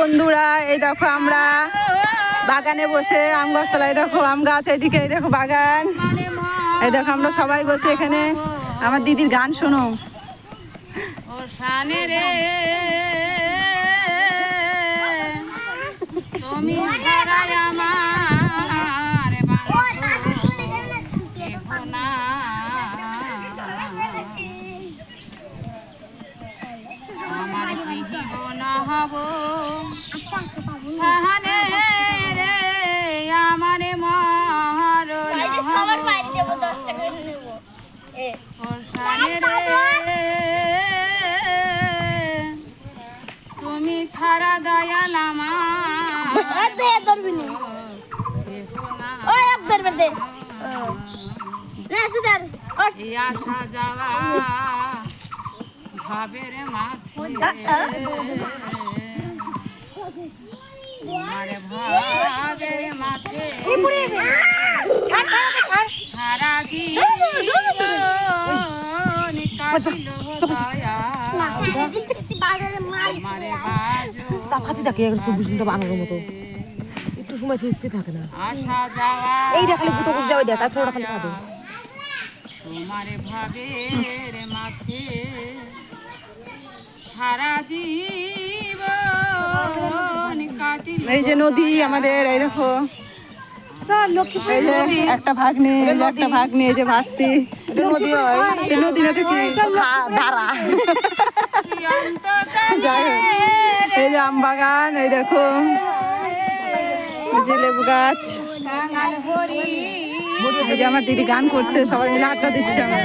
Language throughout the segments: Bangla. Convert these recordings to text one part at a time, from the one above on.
বন্ধুরা, এই দেখো আমরা বাগানে বসে আম গাছতলায়, দেখো আম গাছ, এইদিকে এই দেখো বাগান, এই দেখো আমরা সবাই বসে এখানে আমার দিদির গান শোনো। ও শানে রে তুমি ছাড়াই আমার না আমার গৃহীব না হব শাহানে রে আমার মর ও শানে রে তুমি ছাড়া দয়াল আমার আসা যাওয়া ভাবের মাঝে তোমার ভাবের মাঝে সারা জীবন কাটিল দয়া আমারে বাজো তাকাতে থাকে এখন 24 ঘন্টা বানানোর মতো একটু সময় স্থির থাকে না। আসা যাওয়া এইটা খালি বুতো বুঝ যাও এটা ছোটটা খালি খাবে তোমার ভাবের মাঝে সারা জীবন কাটিল। এই যে নদী আমাদের, এই দেখো এই যে একটা ভাগ্নে, এই যে একটা ভাগ্নে, এই যে ভাস্তি নদী হয়, এই নদী না তো কি ধারা যাই হোক, এই যে আম বাগান, এই দেখো এই যে লেবু গাছ, এই যে আমার দিদি গান করছে, সবাই মিলে আড্ডা দিচ্ছে। আমরা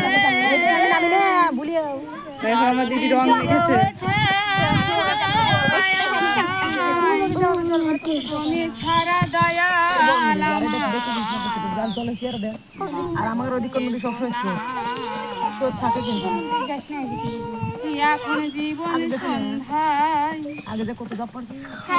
দেখো আমার দিদি রং লিখেছে। তুমি ছাড়া দয়াল আর আমার ওদিকে নদী সবসময় স্রোত থাকে কিন্তু এখন জীবন সন্ধ্যায় আগে যে কত জব করছি